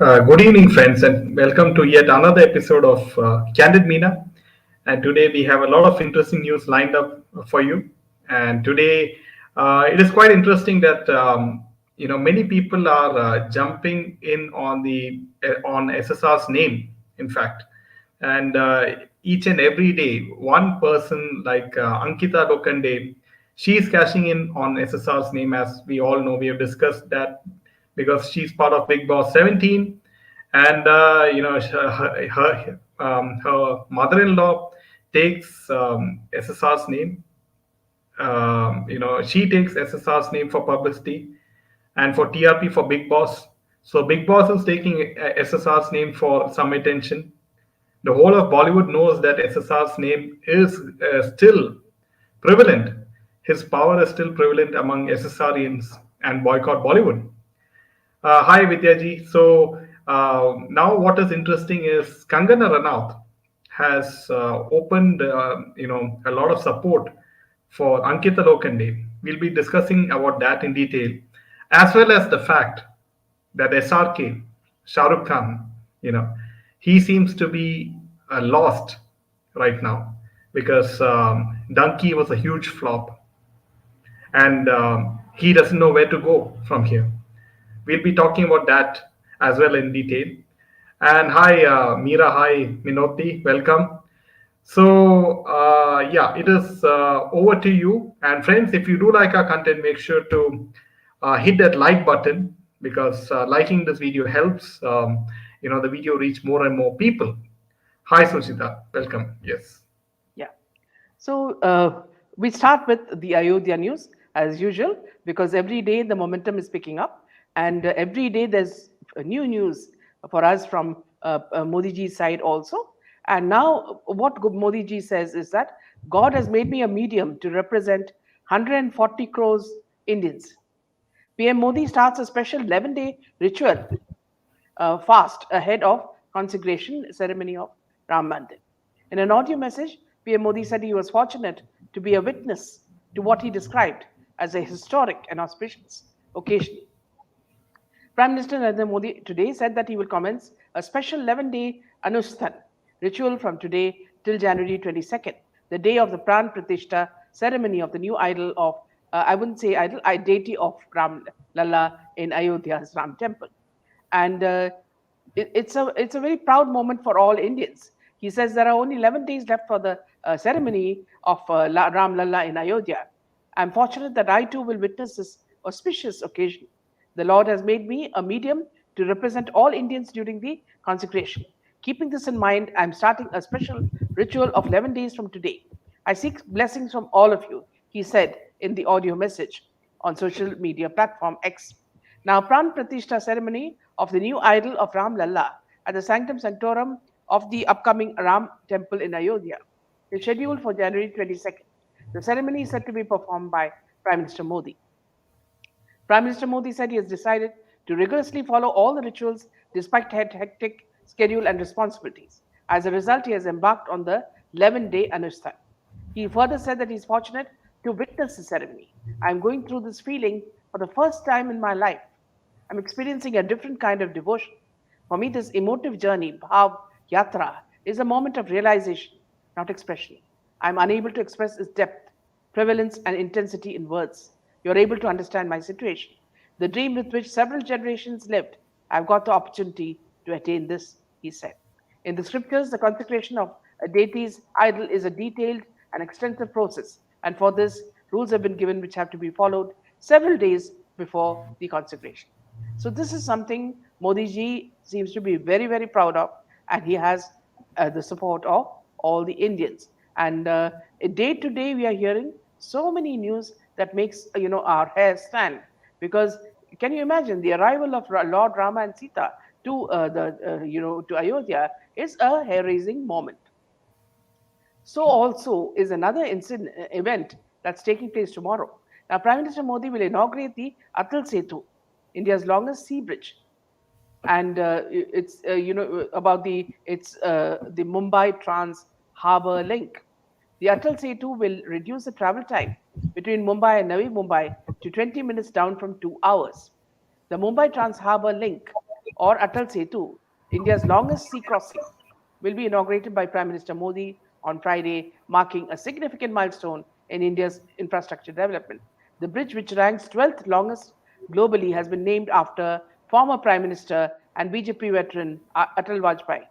Good evening, friends, and welcome to yet another episode of Candid Meena. And today we have a lot of interesting news lined up for you. And today it is quite interesting that many people are jumping in on the on SSR's name. In fact, and each and every day, one person like Ankita Lokande, she is cashing in on SSR's name. As we all know, we have discussed that because she's part of Big Boss 17, and her mother-in-law takes SSR's name. She takes SSR's name for publicity and for TRP for Big Boss. So Big Boss is taking SSR's name for some attention. The whole of Bollywood knows that SSR's name is still prevalent. His power is still prevalent among SSRians and boycott Bollywood. Hi Vidyaji. So now what is interesting is Kangana Ranaut has opened a lot of support for Ankita Lokande. We'll be discussing about that in detail, as well as the fact that SRK, Shah Rukh Khan, he seems to be lost right now because Donkey was a huge flop and he doesn't know where to go from here. We'll be talking about that as well in detail. And hi, Meera. Hi, Minoti. Welcome. So, yeah, it is over to you. And friends, if you do like our content, make sure to hit that like button because liking this video helps the video reach more and more people. Hi, Suchita. Welcome. Yes. Yeah. So we start with the Ayodhya news as usual because every day the momentum is picking up, and every day there's new news for us from Modi ji's side also. And now what Modi ji says is that God has made me a medium to represent 140 crores Indians. PM Modi starts a special 11-day ritual fast ahead of consecration ceremony of Ram Mandir. In an audio message, PM Modi said he was fortunate to be a witness to what he described as a historic and auspicious occasion. Prime Minister Narendra Modi today said that he will commence a special 11-day Anusthan ritual from today till January 22nd, the day of the Pran Pratishta ceremony of the new idol of, I wouldn't say idol, deity of Ram Lalla in Ayodhya's Ram temple. And it's a very proud moment for all Indians. He says there are only 11 days left for the ceremony of Ram Lalla in Ayodhya. I'm fortunate that I too will witness this auspicious occasion. The Lord has made me a medium to represent all Indians during the consecration. Keeping this in mind, I'm starting a special ritual of 11 days from today. I seek blessings from all of you, he said in the audio message on social media platform X. Now, Pran Pratishta ceremony of the new idol of Ram Lalla at the Sanctum Sanctorum of the upcoming Ram temple in Ayodhya is scheduled for January 22nd. The ceremony is said to be performed by Prime Minister Modi. Prime Minister Modi said he has decided to rigorously follow all the rituals despite hectic schedule and responsibilities. As a result, he has embarked on the 11-day Anusthan. He further said that he is fortunate to witness the ceremony. I am going through this feeling for the first time in my life. I'm experiencing a different kind of devotion. For me, this emotive journey, Bhav Yatra, is a moment of realization, not expression. I'm unable to express its depth, prevalence, and intensity in words. You're able to understand my situation. The dream with which several generations lived, I've got the opportunity to attain this, he said. In the scriptures, the consecration of a deity's idol is a detailed and extensive process, and for this, rules have been given which have to be followed several days before the consecration. So this is something Modi ji seems to be very, very proud of, and he has the support of all the Indians. And day to day, we are hearing so many news that makes our hair stand. Because can you imagine the arrival of Lord Rama and Sita to to Ayodhya is a hair-raising moment. So also is another event that's taking place tomorrow. Now, Prime Minister Modi will inaugurate the Atal Setu, India's longest sea bridge, and it's about the Mumbai Trans Harbour link. The Atal Setu will reduce the travel time between Mumbai and Navi Mumbai to 20 minutes down from 2 hours. The Mumbai Trans Harbour link or Atal Setu, India's longest sea crossing, will be inaugurated by Prime Minister Modi on Friday, marking a significant milestone in India's infrastructure development. The bridge, which ranks 12th longest globally, has been named after former Prime Minister and BJP veteran Atal Vajpayee.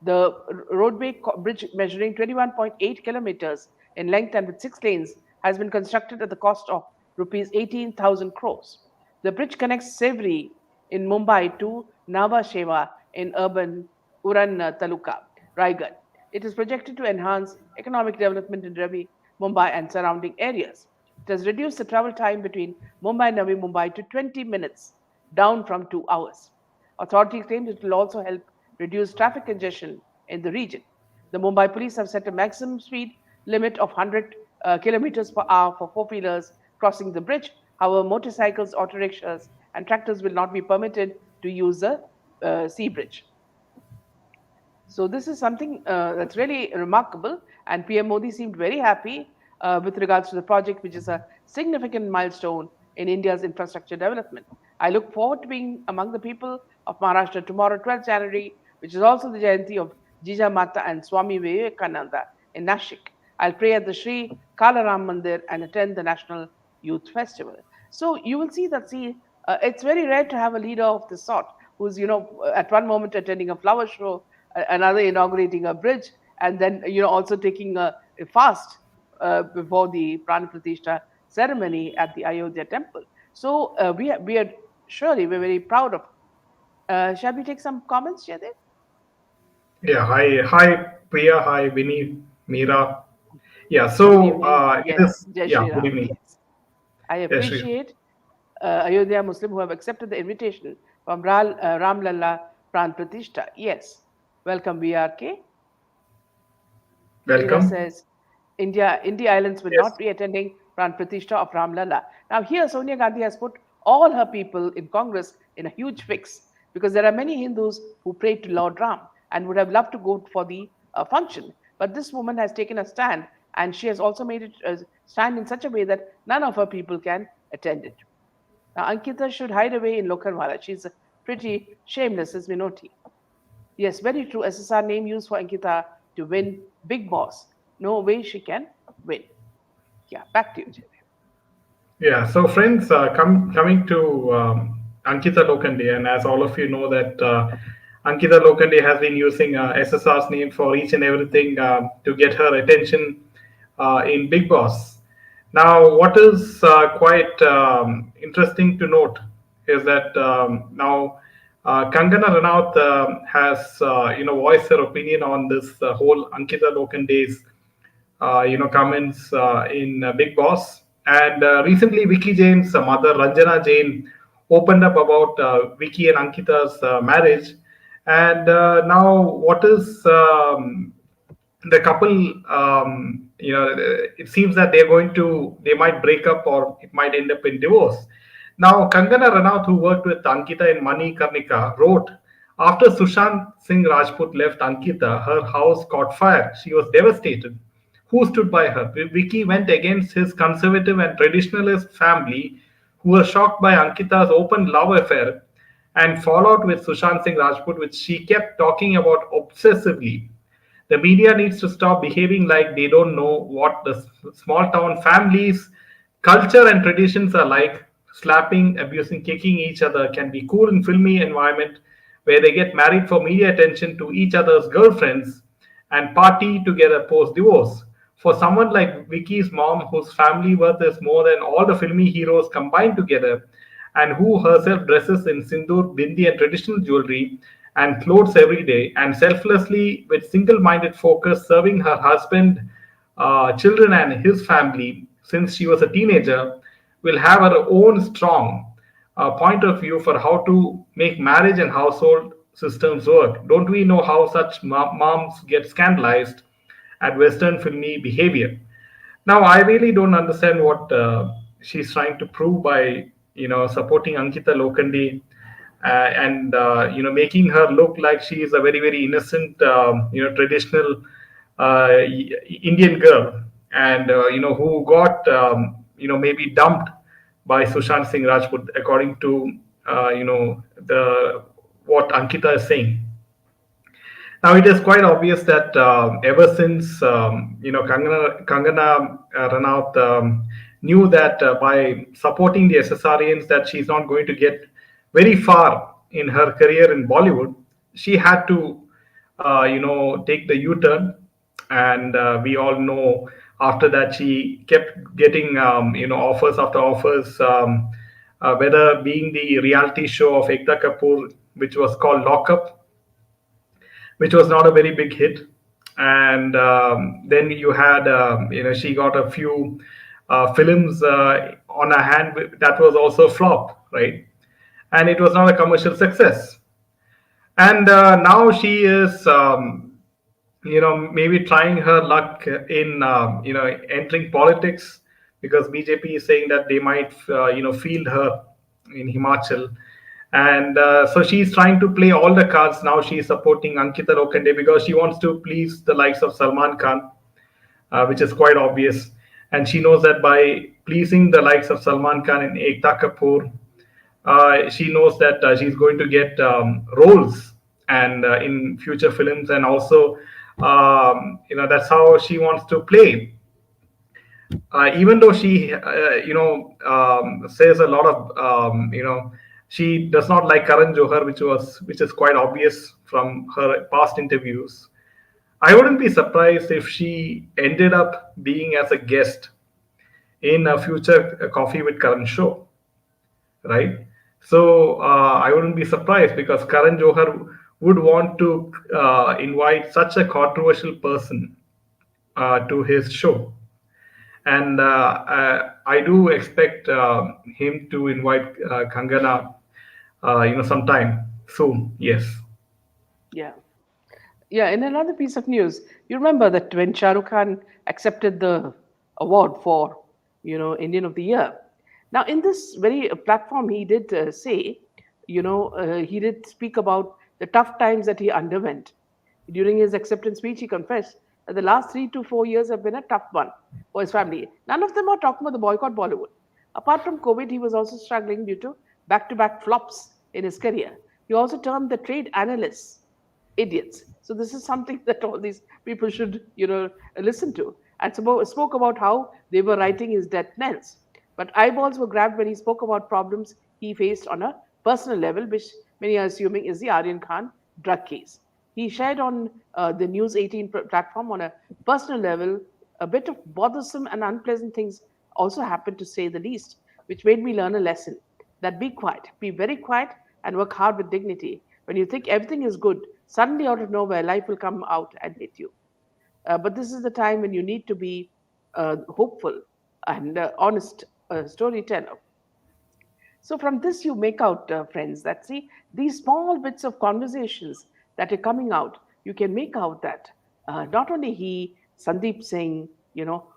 The roadway bridge, measuring 21.8 kilometers in length and with 6 lanes, has been constructed at the cost of rupees 18,000 crores. The bridge connects Sevri in Mumbai to Nava Sheva in urban Uran Taluka, Raigad. It is projected to enhance economic development in Ravi, Mumbai, and surrounding areas. It has reduced the travel time between Mumbai and Navi Mumbai to 20 minutes, down from 2 hours. Authorities claim it will also help reduce traffic congestion in the region. The Mumbai police have set a maximum speed limit of 100 kilometers per hour for four-wheelers crossing the bridge. However, motorcycles, auto rickshaws, and tractors will not be permitted to use the sea bridge. So this is something that's really remarkable, and PM Modi seemed very happy with regards to the project, which is a significant milestone in India's infrastructure development. I look forward to being among the people of Maharashtra tomorrow, 12th January, which is also the Jayanti of Jija Mata and Swami Vivekananda in Nashik. I'll pray at the Sri Kala Ram Mandir and attend the National Youth Festival. So you will see that, it's very rare to have a leader of this sort who's, at one moment attending a flower show, another inaugurating a bridge, and then, also taking a fast before the Pran Pratishtha ceremony at the Ayodhya temple. So we're very proud of. Shall we take some comments, Jaidev? Yeah, hi Priya, hi Vinny, Meera. Yeah, Good so evening. it Yes, is, Jai yeah, Shri good Ram. evening. Yes, I Yes, Shri. appreciate Ayodhya Muslim who have accepted the invitation from Ram Lalla Pran Pratishtha. Yes, welcome, BRK. Meera Welcome. says India Islands will not Yes. be attending Pran Pratishtha of Ram Lalla. Now, here Sonia Gandhi has put all her people in Congress in a huge fix because there are many Hindus who pray to Lord Ram and would have loved to go for the function. But this woman has taken a stand, and she has also made it stand in such a way that none of her people can attend it. Now, Ankita should hide away in Lokhandwala. She's pretty shameless, as we know. Yes, very true. SSR name used for Ankita to win Big Boss. No way she can win. Yeah, back to you, Jay. Yeah, so friends, coming to Ankita Lokande, and as all of you know that Ankita Lokande has been using SSR's name for each and everything to get her attention in Big Boss. Now, what is quite interesting to note is that now Kangana Ranaut has voiced her opinion on this whole Ankita Lokande's comments in Big Boss. And recently, Vicky Jain's mother, Ranjana Jain, opened up about Vicky and Ankita's marriage. And now, what is the couple? It seems that they might break up or it might end up in divorce. Now, Kangana Ranaut, who worked with Ankita in Mani Karnika, wrote, after Sushant Singh Rajput left Ankita, her house caught fire. She was devastated. Who stood by her? Vicky went against his conservative and traditionalist family, who were shocked by Ankita's open love affair and fallout with Sushant Singh Rajput, which she kept talking about obsessively. The media needs to stop behaving like they don't know what the small town families, culture, and traditions are like. Slapping, abusing, kicking each other can be cool in filmy environment where they get married for media attention to each other's girlfriends and party together post divorce. For someone like Vicky's mom, whose family worth is more than all the filmy heroes combined together, and who herself dresses in sindoor, bindi, and traditional jewelry and clothes every day, and selflessly, with single minded focus, serving her husband, children, and his family since she was a teenager, will have her own strong point of view for how to make marriage and household systems work. Don't we know how such moms get scandalized at Western filmy behavior? Now, I really don't understand what she's trying to prove by supporting Ankita Lokandi and making her look like she is a very very innocent traditional Indian girl and who got maybe dumped by Sushant Singh Rajput according to the what Ankita is saying. Now it is quite obvious that ever since Kangana Ranaut knew that by supporting the SSRians that she's not going to get very far in her career in Bollywood, she had to take the U-turn, and we all know after that she kept getting offers after offers, whether being the reality show of Ekta Kapoor, which was called Lockup, which was not a very big hit. And then you had, she got a few films on her hand that was also a flop, right? And it was not a commercial success. And now she is, maybe trying her luck in, entering politics, because BJP is saying that they might, field her in Himachal. And so she's trying to play all the cards. Now she's supporting Ankita Lokande because she wants to please the likes of Salman Khan, which is quite obvious. And she knows that by pleasing the likes of Salman Khan and Ekta Kapoor, she knows that she's going to get roles and in future films, and also that's how she wants to play. Even though she says a lot of she does not like Karan Johar, which is quite obvious from her past interviews. I wouldn't be surprised if she ended up being as a guest in a future Coffee with Karan show, right? So I wouldn't be surprised, because Karan Johar would want to invite such a controversial person to his show. And I do expect him to invite Kangana, sometime soon. Yes. Yeah. Yeah, in another piece of news, you remember that when Shah Rukh Khan accepted the award for, Indian of the Year. Now, in this very platform, he did say, he did speak about the tough times that he underwent. During his acceptance speech, he confessed that the last 3 to 4 years have been a tough one for his family. None of them are talking about the boycott Bollywood. Apart from COVID, he was also struggling due to back-to-back flops in his career. He also termed the trade analysts idiots. So this is something that all these people should, listen to. And spoke about how they were writing his death knells. But eyeballs were grabbed when he spoke about problems he faced on a personal level, which many are assuming is the Aryan Khan drug case. He shared on the News 18 platform on a personal level a bit of bothersome and unpleasant things also happened, to say the least, which made me learn a lesson that be quiet, be very quiet, and work hard with dignity. When you think everything is good, suddenly out of nowhere, life will come out and hit you. But this is the time when you need to be hopeful and honest storyteller. So from this, you make out, friends, that see these small bits of conversations that are coming out. You can make out that not only he, Sandeep Singh,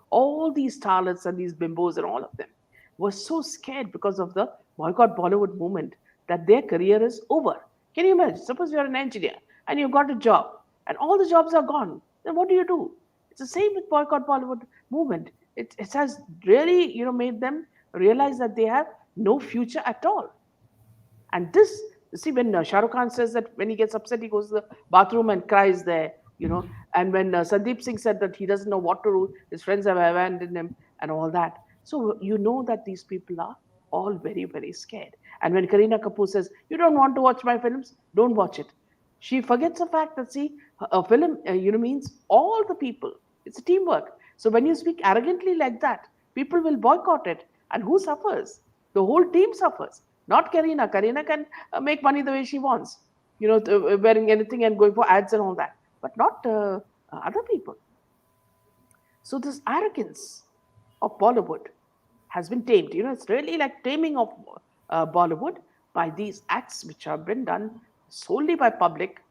all these starlets and these bimbos and all of them were so scared because of the boycott Bollywood movement that their career is over. Can you imagine? Suppose you're an engineer and you've got a job and all the jobs are gone. Then what do you do? It's the same with boycott Bollywood movement. It has really, made them realize that they have no future at all. And this, see, when Shah Rukh Khan says that when he gets upset, he goes to the bathroom and cries there, and when Sandeep Singh said that he doesn't know what to do, his friends have abandoned him and all that. So you know that these people are all very, very scared. And when Kareena Kapoor says, you don't want to watch my films, don't watch it. She forgets the fact that, see, a film, means all the people. It's a teamwork. So when you speak arrogantly like that, people will boycott it. And who suffers? The whole team suffers. Not Kareena. Kareena can make money the way she wants, wearing anything and going for ads and all that, but not other people. So this arrogance of Bollywood has been tamed. It's really like taming of Bollywood by these acts which have been done solely by public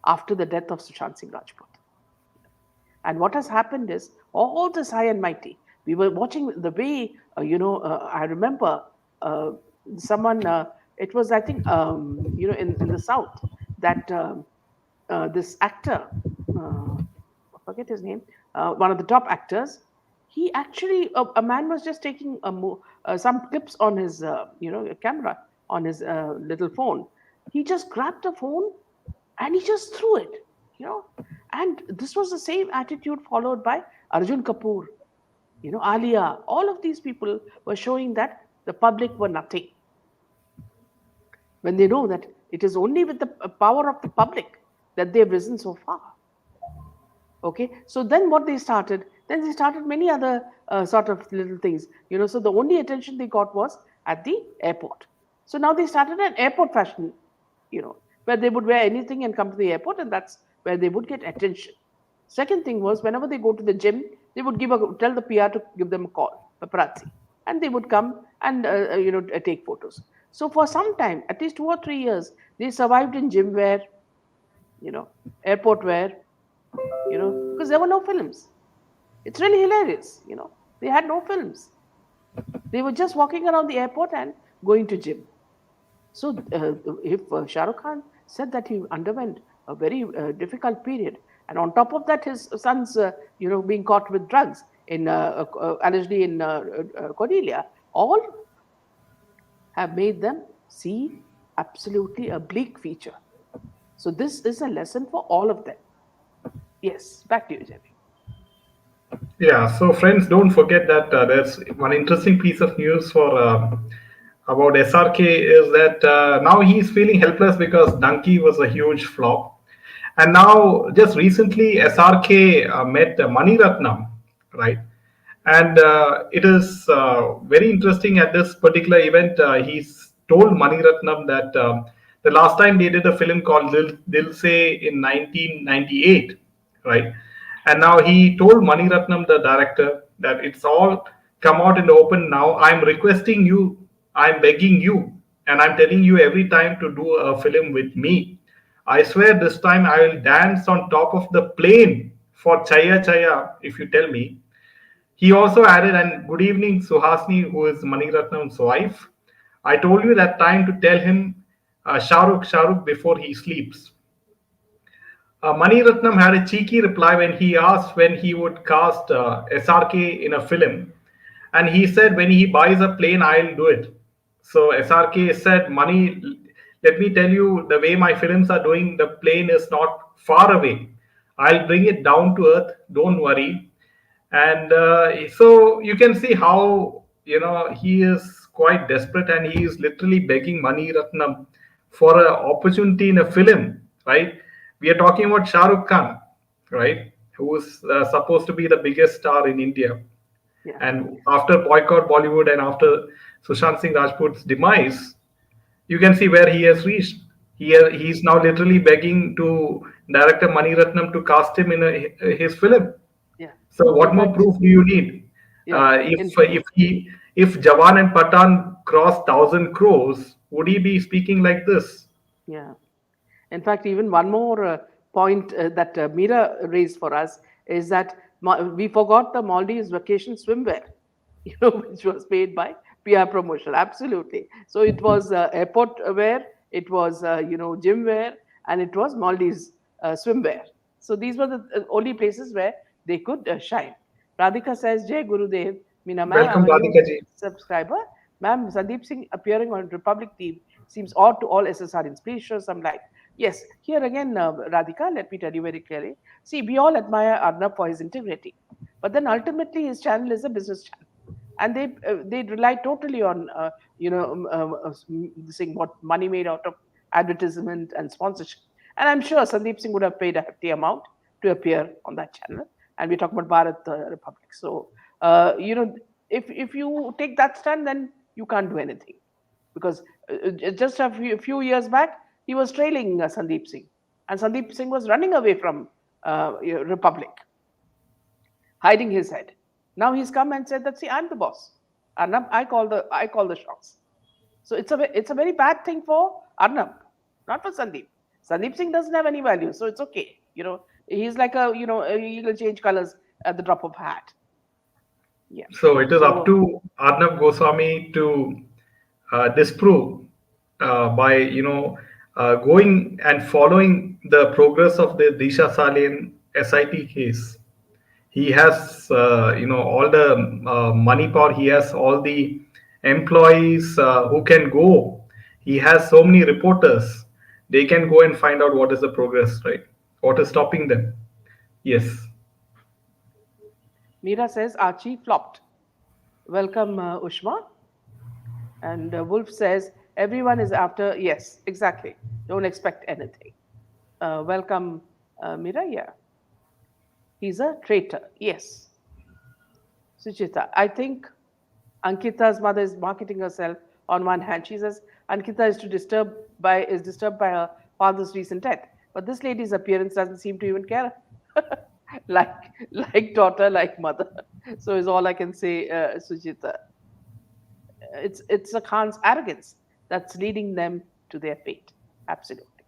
after the death of Sushant Singh Rajput. And what has happened is all this high and mighty. We were watching the way, I remember someone, it was, I think, in the South, that this actor, I forget his name, one of the top actors, he actually, a man was just taking some clips on his, camera, on his little phone. he just grabbed the phone and he just threw it, you know. And this was the same attitude followed by Arjun Kapoor, Alia. All of these people were showing that the public were nothing when they know that it is only with the power of the public that they've risen so far. Okay, so then what they started, then they started many other sort of little things, so the only attention they got was at the airport. So now they started an airport fashion, where they would wear anything and come to the airport, and that's where they would get attention. Second thing was, whenever they go to the gym, they would tell the PR to give them a call, paparazzi, and they would come and take photos. So for some time, at least 2 or 3 years, they survived in gym wear, airport wear, because there were no films. It's really hilarious, They had no films. They were just walking around the airport and going to gym. So if Shah Rukh Khan said that he underwent a very difficult period, and on top of that, his son's, being caught with drugs in allegedly in Cordelia, all have made them see absolutely a bleak future. So this is a lesson for all of them. Yes, back to you, Jerry. Yeah, so friends, don't forget that there's one interesting piece of news for about SRK is that now he's feeling helpless because Donkey was a huge flop, and now just recently SRK met Mani Ratnam, right? And it is very interesting at this particular event. He's told Mani Ratnam that the last time they did a film called Dil Se in 1998, right? And now he told Mani Ratnam, the director, that it's all come out in the open now. I'm requesting you, I'm begging you, and I'm telling you every time to do a film with me. I swear this time I will dance on top of the plane for Chaya Chaya if you tell me. He also added, and good evening, Suhasini, who is Mani Ratnam's wife. I told you that time to tell him Shah Rukh before he sleeps. Mani Ratnam had a cheeky reply when he asked when he would cast SRK in a film. And he said, when he buys a plane, I'll do it. So SRK said, Mani, let me tell you, the way my films are doing, the plane is not far away. I'll bring it down to earth. Don't worry. And so you can see how he is quite desperate, and he is literally begging Mani Ratnam for an opportunity in a film, right? We are talking about Shah Rukh Khan, right, who is supposed to be the biggest star in India. Yeah. And after boycott Bollywood and after Sushant Singh Rajput's demise, you can see where he has reached. He's now literally begging to director Mani Ratnam to cast him in his film. Yeah. So what more proof do you need? Yeah. If Jawan and Patan crossed 1,000 crores, would he be speaking like this? Yeah. In fact, even one more point that Meera raised for us is that we forgot the Maldives vacation swimwear, which was paid by PR promotion. Absolutely. So it was airport wear, it was gym wear, and it was Maldives swimwear. So these were the only places where they could shine. Radhika says, Jai Gurudev. Meena, ma'am, Welcome, I'm a new Radhika ji. subscriber. Ma'am, Sandeep Singh appearing on Republic team seems odd to all SSRians. Please show some light. Yes, here again, Radhika, let me tell you very clearly. See, we all admire Arnab for his integrity, but then ultimately his channel is a business channel, and they rely totally on saying what money made out of advertisement and sponsorship. And I'm sure Sandeep Singh would have paid a hefty amount to appear on that channel. And we're talking about Bharat Republic. So if you take that stand, then you can't do anything, because just a few years back he was trailing Sandeep Singh, and Sandeep Singh was running away from Republic, hiding his head. Now he's come and said that, see, I'm the boss. Arnab, I call the shots. So it's a very bad thing for Arnab, not for Sandeep. Sandeep Singh doesn't have any value, so it's okay. He's like he will change colors at the drop of a hat. Yeah. So it is up to Arnab Goswami to disprove by going and following the progress of the Disha Salin SIT case. He has all the money power. He has all the employees who can go. He has so many reporters. they can go and find out what is the progress, right? What is stopping them? Yes. Meera says Archie flopped. Welcome, Ushma. And Wolf says everyone is after. Yes, exactly. Don't expect anything. Welcome, Meera. Yeah, he's a traitor. Yes, Suchita. I think Ankita's mother is marketing herself. On one hand, she says Ankita is disturbed by her father's recent death, but this lady's appearance doesn't seem to even care. like like daughter, like mother. So is all I can say, Sujita. It's a Khan's arrogance that's leading them to their fate. Absolutely.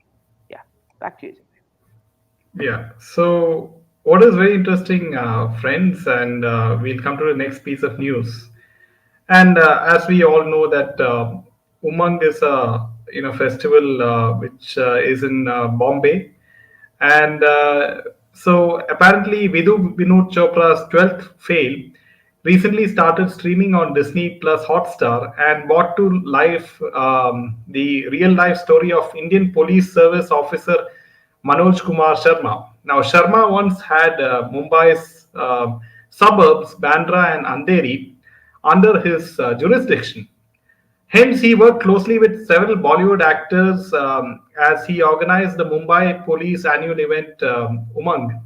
Yeah. Back to you, Jimmy. Yeah. So, what is very interesting, friends, and we'll come to the next piece of news. And as we all know that Umang is a festival which is in Bombay, and so apparently Vidhu Vinod Chopra's 12th fail recently started streaming on Disney Plus Hotstar and brought to life the real life story of Indian Police Service officer Manoj Kumar Sharma. Now, Sharma once had Mumbai's suburbs, Bandra and Andheri, under his jurisdiction. Hence, he worked closely with several Bollywood actors as he organized the Mumbai Police annual event Umang.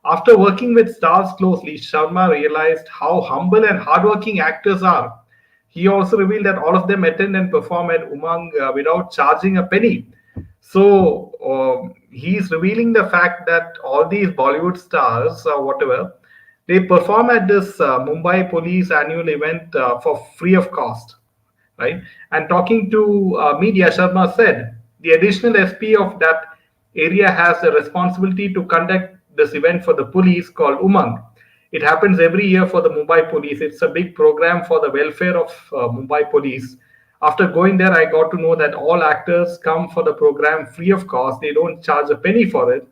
After working with stars closely, Sharma realized how humble and hardworking actors are. He also revealed that all of them attend and perform at Umang without charging a penny. So he's revealing the fact that all these Bollywood stars or whatever, they perform at this Mumbai Police annual event for free of cost, right? And talking to media, Sharma said the additional SP of that area has a responsibility to conduct this event for the police called Umang. It happens every year for the Mumbai Police. It's a big program for the welfare of Mumbai Police. After going there, I got to know that all actors come for the program free of cost. They don't charge a penny for it.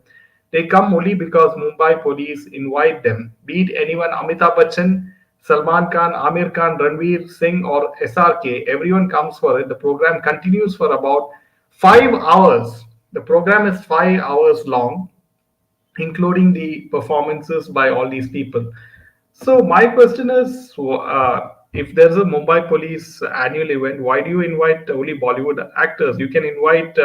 They come only because Mumbai Police invite them. Be it anyone, Amitabh Bachchan, Salman Khan, Amir Khan, Ranveer Singh, or SRK, everyone comes for it. The program continues for about 5 hours. The program is 5 hours long, including the performances by all these people. So my question is, if there's a Mumbai Police annual event, why do you invite only Bollywood actors? You can invite,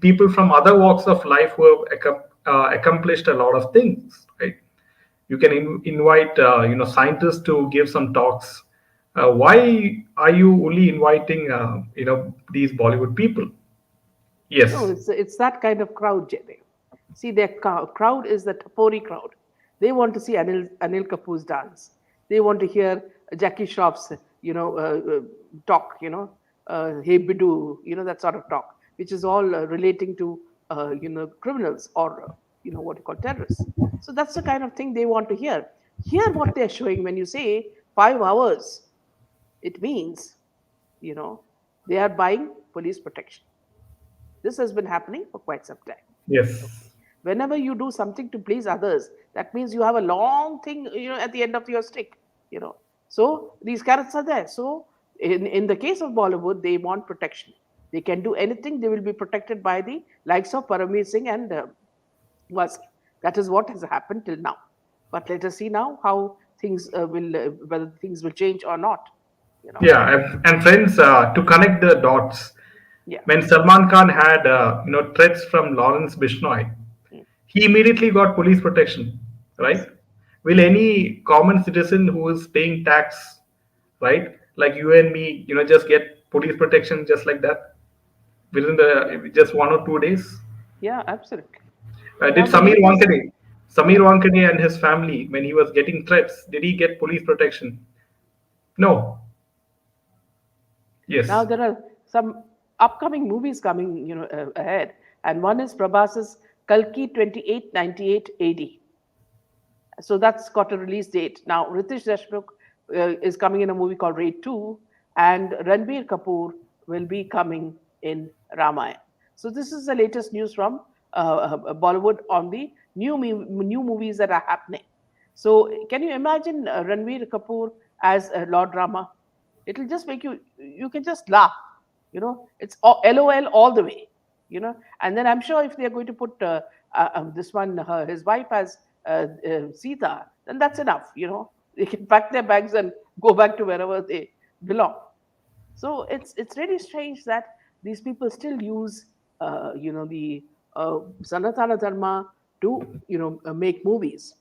people from other walks of life who have accomplished a lot of things, right? You can invite, scientists to give some talks. Why are you only inviting, these Bollywood people? No, Yes. it's that kind of crowd, Jimmy. See, their crowd is the Tapori crowd. They want to see Anil Kapoor's dance. They want to hear Jackie Shroff's, talk, hey Bidu, that sort of talk, which is all relating to, criminals or, what you call terrorists. So that's the kind of thing they want to hear. Hear what they're showing when you say 5 hours. It means, you know, they are buying police protection. This has been happening for quite some time. Okay. Yes. Whenever you do something to please others, that means you have a long thing, at the end of your stick, you know. So these carrots are there. So in the case of Bollywood, they want protection. They can do anything. They will be protected by the likes of Paramveer Singh and was. That is what has happened till now. But let us see now how things whether things will change or not. You know. Yeah, and friends, to connect the dots, Yeah. when Salman Khan had threats from Lawrence Bishnoi, Mm. he immediately got police protection, right? Yes. Will any common citizen who is paying tax, right, like you and me, just get police protection just like that within the just 1 or 2 days? Yeah. Absolutely. Did Now the latest. Samir Yeah. Wankhede and his family, when he was getting threats, did he get police protection? No. Now Yes. there are some upcoming movies coming, ahead, and one is Prabhas's Kalki 2898 AD. So that's got a release date. Now Ritesh Deshmukh is coming in a movie called Raid 2, and Ranbir Kapoor will be coming in Ramayana. So this is the latest news from Bollywood on the new movies that are happening. So can you imagine Ranbir Kapoor as Lord Rama? It'll just make you can just laugh. It's LOL all the way. And then I'm sure if they're going to put this one, his wife as Sita, then that's enough. They can pack their bags and go back to wherever they belong. So it's really strange that these people still use the Sanatana Dharma to make movies.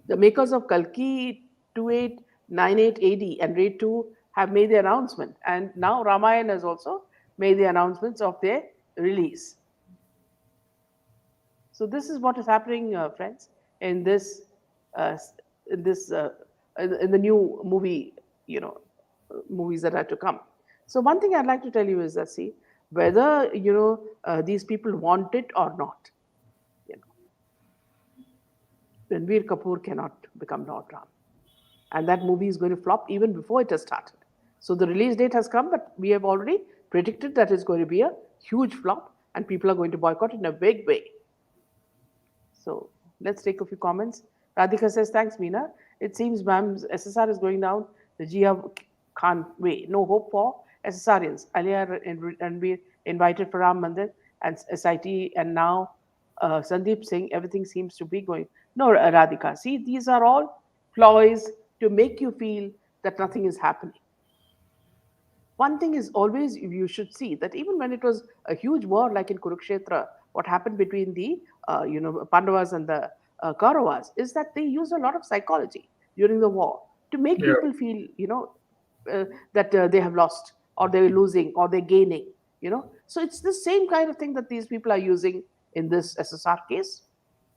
The makers of Kalki 2898 AD and Raid 2 have made the announcement, and now Ramayana has also made the announcements of their release. So this is what is happening, friends, in this uh, in this in the new movies that are to come. So one thing I'd like to tell you is that, see, whether these people want it or not, you know, Ranveer Kapoor cannot become Lord Ram, and that movie is going to flop even before it has started. So the release date has come, but we have already predicted that it's going to be a huge flop, and people are going to boycott in a big way. So let's take a few comments. Radhika says, thanks, Meena. It seems, ma'am, SSR is going down the Jia Khan way. No hope for SSRians. Earlier, Ranveer invited for Ram Mandir and SIT, and now Sandeep Singh, everything seems to be going. No, Radhika, see, these are all ploys to make you feel that nothing is happening. One thing is always you should see that even when it was a huge war like in Kurukshetra, what happened between the Pandavas and the Kauravas is that they used a lot of psychology during the war to make Yeah. people feel that they have lost or they're losing or they're gaining. So it's the same kind of thing that these people are using in this SSR case,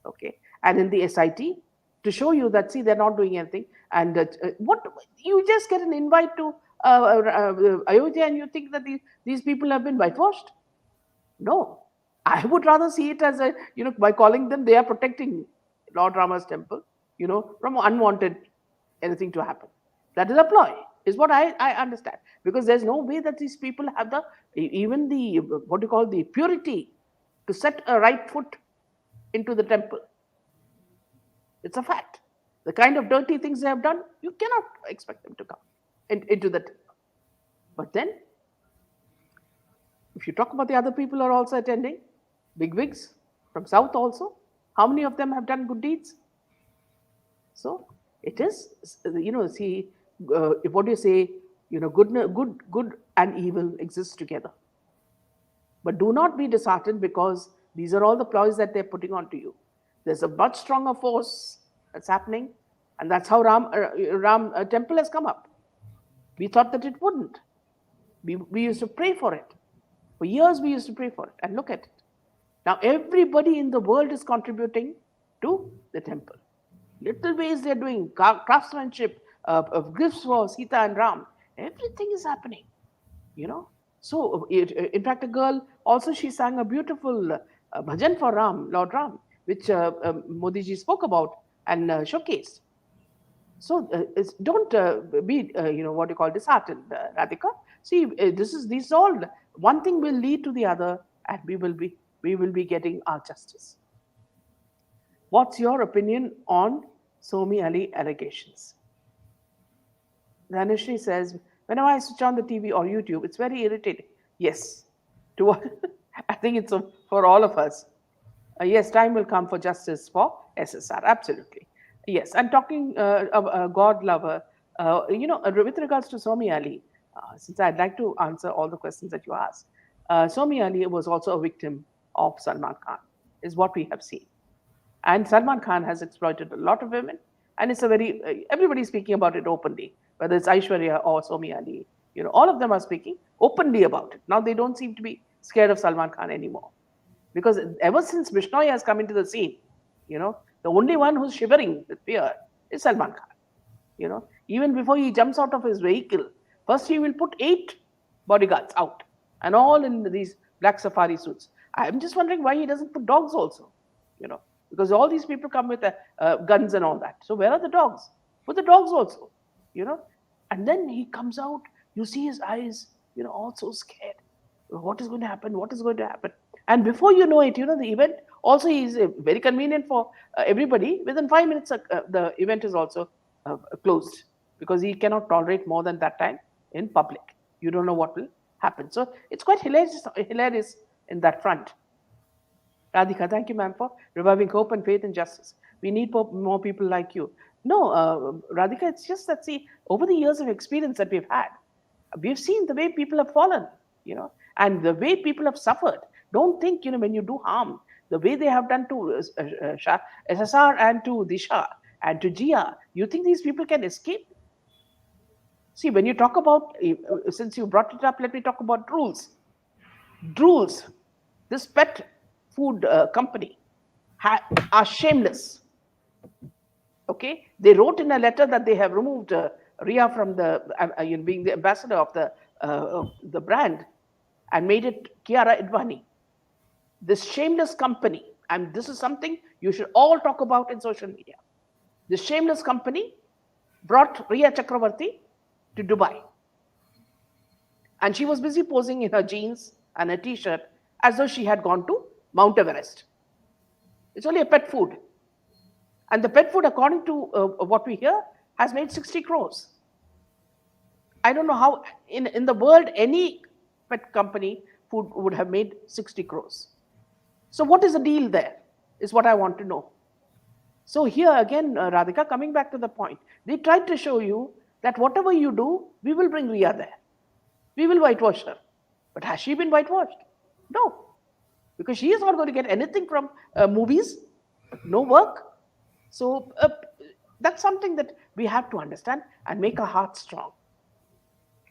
okay, and in the SIT to show you that, see, they're not doing anything. And what you just get an invite to Ayodhya and you think that these people have been whitewashed? No, I would rather see it as by calling them, they are protecting Lord Rama's temple, from unwanted anything to happen. That is a ploy, is what I understand, because there's no way that these people have even the what you call the purity to set a right foot into the temple. It's a fact. The kind of dirty things they have done, you cannot expect them to come into the temple. But then, if you talk about the other people who are also attending, bigwigs from South also, how many of them have done good deeds? So it is, see, what do you say? Good and evil exists together. But do not be disheartened because these are all the ploys that they're putting onto you. There's a much stronger force that's happening, and that's how Ram temple has come up. We thought that it wouldn't. We used to pray for it. For years, we used to pray for it. And look at it. Now, everybody in the world is contributing to the temple. Little ways they're doing craftsmanship, of gifts for Sita and Ram. Everything is happening, So, in fact, a girl also, she sang a beautiful bhajan for Lord Ram, which Modi ji spoke about and showcased. So don't be, what you call disheartened, Radhika. See, these all, one thing will lead to the other, and we will be getting our justice. What's your opinion on Somi Ali allegations? Dhanashri says, whenever I switch on the TV or YouTube, it's very irritating. Yes, to I think it's for all of us. Yes, time will come for justice for SSR. Absolutely. Yes, and talking God lover, with regards to Somi Ali, since I'd like to answer all the questions that you asked, Somi Ali was also a victim of Salman Khan, is what we have seen. And Salman Khan has exploited a lot of women, and it's a very everybody's speaking about it openly, whether it's Aishwarya or Somi Ali. All of them are speaking openly about it. Now they don't seem to be scared of Salman Khan anymore, because ever since Bishnoi has come into the scene, the only one who's shivering with fear is Salman Khan. Even before he jumps out of his vehicle, first he will put 8 bodyguards out, and all in these black safari suits. I'm just wondering why he doesn't put dogs also, because all these people come with guns and all that. So where are the dogs? Put the dogs also, and then he comes out, you see his eyes, all so scared. What is going to happen? What is going to happen? And before you know it, the event also is very convenient for everybody. Within 5 minutes, the event is also closed, because he cannot tolerate more than that time in public. You don't know what will happen. So it's quite hilarious in that front. Radhika, thank you, ma'am, for reviving hope and faith in justice. We need more people like you. No, Radhika, it's just that, see, over the years of experience that we've seen the way people have fallen, and the way people have suffered. Don't think, when you do harm, the way they have done to SSR and to Disha and to Jia, you think these people can escape? See, when you talk about, since you brought it up, let me talk about rules. Drools, this pet food company, are shameless. Okay, they wrote in a letter that they have removed Ria from being the ambassador of the brand, and made it Kiara Idvani. This shameless company, and this is something you should all talk about in social media. This shameless company brought Ria Chakravarti to Dubai, and she was busy posing in her jeans and a t-shirt as though she had gone to Mount Everest. It's only a pet food. And the pet food, according to what we hear, has made 60 crores. I don't know how in the world any pet company food would have made 60 crores. So what is the deal there is what I want to know. So here again, Radhika, coming back to the point, they tried to show you that whatever you do, we will bring Ria there. We will whitewash her. But has she been whitewashed? No. Because she is not going to get anything from movies, no work. So that's something that we have to understand and make our hearts strong.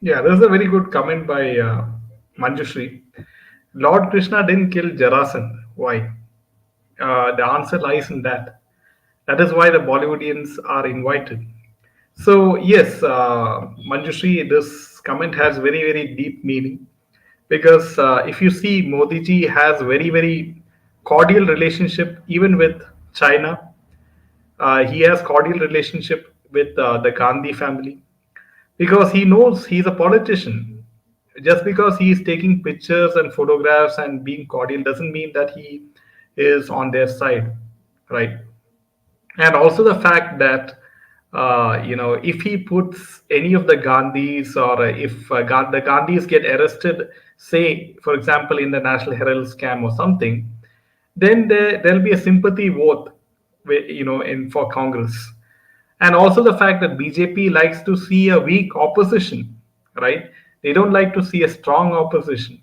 Yeah, there's a very good comment by Manjushri. Lord Krishna didn't kill Jarasandh. Why? The answer lies in that. That is why the Bollywoodians are invited. So yes, Manjushri, this comment has very very deep meaning because if you see, Modi ji has very very cordial relationship even with China. He has cordial relationship with the Gandhi family because he knows he's a politician. Just because he is taking pictures and photographs and being cordial doesn't mean that he is on their side, right? And also the fact that if he puts any of the Gandhis, or if the Gandhis get arrested, say for example in the National Herald scam or something, then there'll be a sympathy vote, in for Congress. And also the fact that BJP likes to see a weak opposition, right? They don't like to see a strong opposition,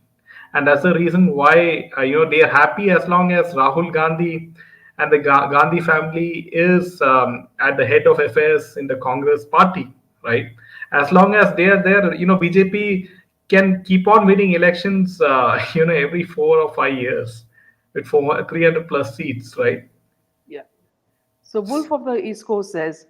and that's the reason why they are happy as long as Rahul Gandhi and the Gandhi family is at the head of affairs in the Congress party, right? As long as they are there, BJP can keep on winning elections, every 4 or 5 years with 300 plus seats, right? Yeah. So Wolf of the East Coast says,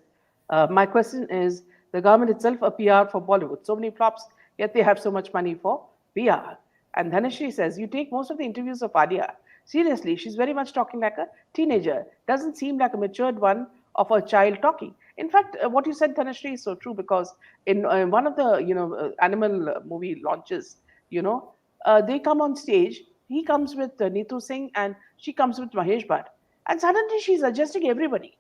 my question is, the government itself a PR for Bollywood. So many flops, yet they have so much money for PR. And Dhanashri says, you take most of the interviews of Alia. Seriously, she's very much talking like a teenager. Doesn't seem like a matured one of a child talking. In fact, what you said, Dhanashri, is so true because in one of the animal movie launches, they come on stage. He comes with Neetu Singh and she comes with Mahesh Bhatt, and suddenly she's adjusting everybody,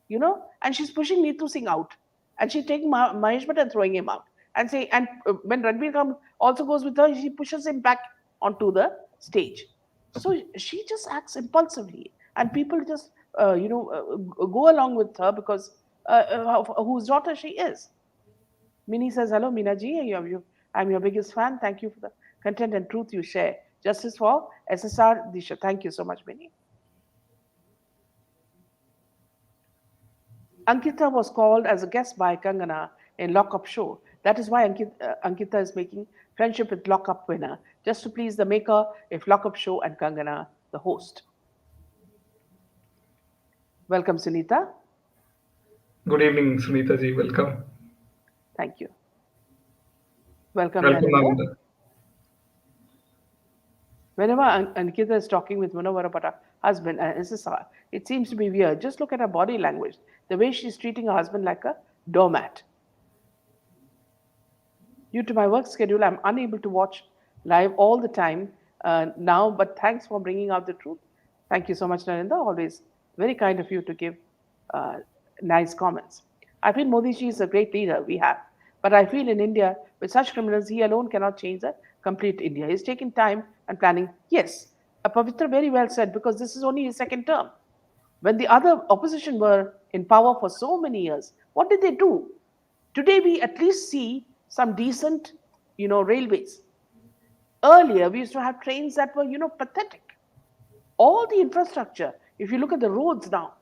and she's pushing Neetu Singh out, and she's taking Mahesh Bhatt and throwing him out, and when Ranveer Kaur also goes with her, she pushes him back onto the stage. So she just acts impulsively, and people just go along with her because of whose daughter she is. Mini says, hello, Meena ji, I'm your biggest fan. Thank you for the content and truth you share. Justice for SSR Disha. Thank you so much, Mini. Ankita was called as a guest by Kangana in Lockup Show. That is why Ankita is making friendship with Lockup winner, just to please the maker if Lockup Show and Kangana, the host. Welcome, Sunita. Good evening, Sunita ji. Welcome. Thank you. Welcome, Welcome, Narinder. Nanda. Whenever Ankita is talking with Munawara about her husband and SSR, it seems to be weird. Just look at her body language, the way she's treating her husband like a doormat. Due to my work schedule, I'm unable to watch live all the time now, but thanks for bringing out the truth. Thank you so much, Narendra. Always very kind of you to give uh, nice comments. I feel Modi ji is a great leader we have, but I feel in India, with such criminals, he alone cannot change the complete India. He's taking time and planning. Yes, Pavitra very well said, because this is only his second term. When the other opposition were in power for so many years, what did they do? Today we at least see some decent, railways. Earlier we used to have trains that were, pathetic. All the infrastructure, if you look at the roads now,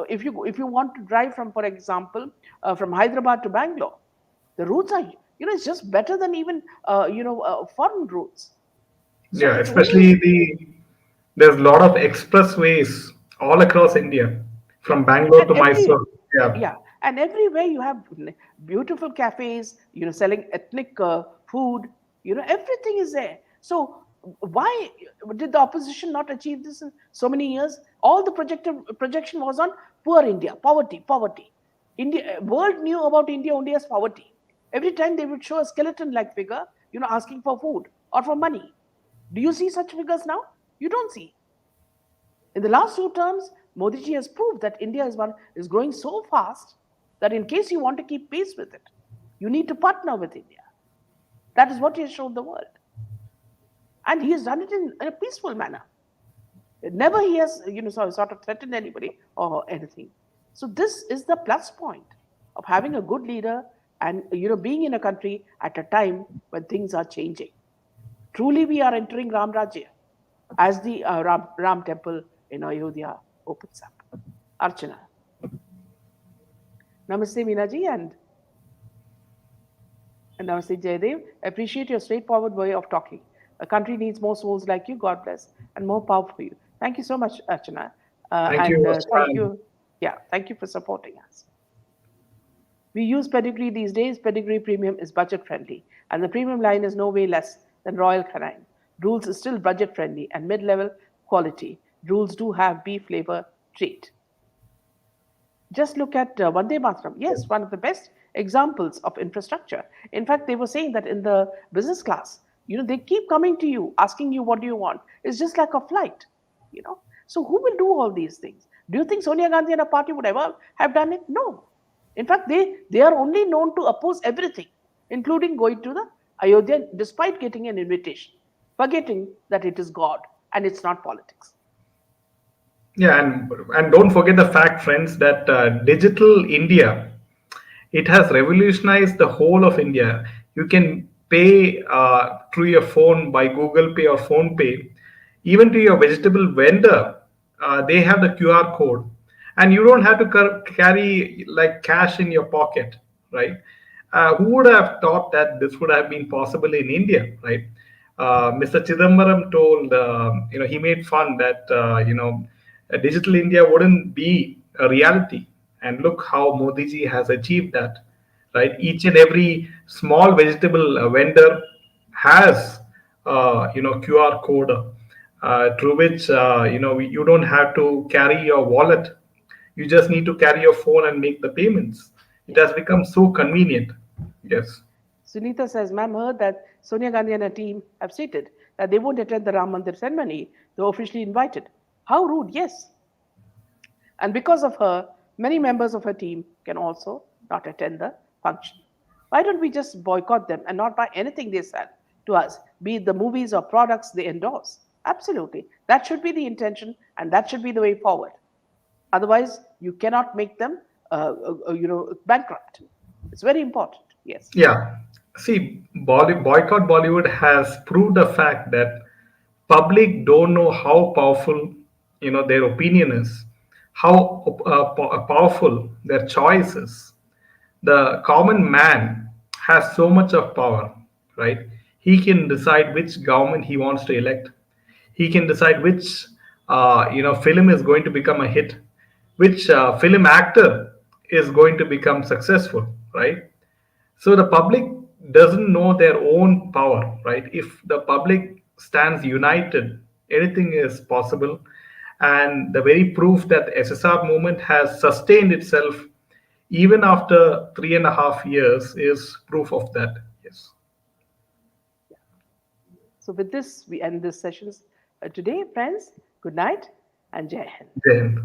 if you want to drive from, for example, from Hyderabad to Bangalore, the roads are, it's just better than even foreign roads. So Yeah, it's especially only, there's a lot of expressways all across India, yeah, from Bangalore and to Mysore. Yeah, yeah, and everywhere you have beautiful cafes, selling ethnic food, everything is there. So why did the opposition not achieve this in so many years? All the projection was on poor India, poverty. India, world knew about India only as poverty. Every time they would show a skeleton-like figure, asking for food or for money. Do you see such figures now? You don't see. In the last two terms, Modi ji has proved that India is growing so fast that in case you want to keep pace with it, you need to partner with India. That is what he has shown the world. And he has done it in a peaceful manner. Never he has, sort of threatened anybody or anything. So this is the plus point of having a good leader and, being in a country at a time when things are changing. Truly, we are entering Ram Rajya as the Ram temple in Ayodhya opens up. Archana. Namaste, Meenaji, and Namaste, Jaydev. Appreciate your straightforward way of talking. A country needs more souls like you, God bless, and more power for you. Thank you so much, Archana. thank And you, thank Stan. you. Yeah, thank you for supporting us. We use pedigree these days. Pedigree premium is budget friendly, and the premium line is no way less than Royal Canin. Rules is still budget friendly and mid level quality. Rules do have beef flavor treat. Just look at Vande Mataram. Yes, one of the best examples of infrastructure. In fact, they were saying that in the business class, they keep coming to you, asking you what do you want. It's just like a flight, you know. So who will do all these things? Do you think Sonia Gandhi and her party would ever have done it? No. In fact, they are only known to oppose everything, including going to the Ayodhya despite getting an invitation, forgetting that it is God and it's not politics. Yeah, and don't forget the fact, friends, that digital India, it has revolutionized the whole of India. You can pay through your phone by Google Pay or Phone Pay, even to your vegetable vendor. They have the QR code, and you don't have to carry like cash in your pocket, right? Who would have thought that this would have been possible in India, right? Mr. Chidambaram told, he made fun that, digital India wouldn't be a reality. And look how Modi ji has achieved that, right? Each and every small vegetable vendor has, QR code through which, you don't have to carry your wallet. You just need to carry your phone and make the payments. It Yeah. has become so convenient. Yes. Sunita says, ma'am, heard that Sonia Gandhi and her team have stated that they won't attend the Ram Mandir ceremony, though officially invited. How rude, yes. And because of her, many members of her team can also not attend the function. Why don't we just boycott them and not buy anything they sell to us, be it the movies or products they endorse? Absolutely. That should be the intention and that should be the way forward. Otherwise, you cannot make them, bankrupt. It's very important. Yes. Yeah. See, boycott Bollywood has proved the fact that public don't know how powerful, their opinion is, how powerful their choice is. The common man has so much of power, right? He can decide which government he wants to elect. He can decide which, film is going to become a hit, which film actor is going to become successful, right? So the public doesn't know their own power, right? If the public stands united, anything is possible. And the very proof that the SSR movement has sustained itself even after 3.5 years is proof of that. Yes. So, with this, we end this session today, friends. Good night and Jai Hind. Jai Hind.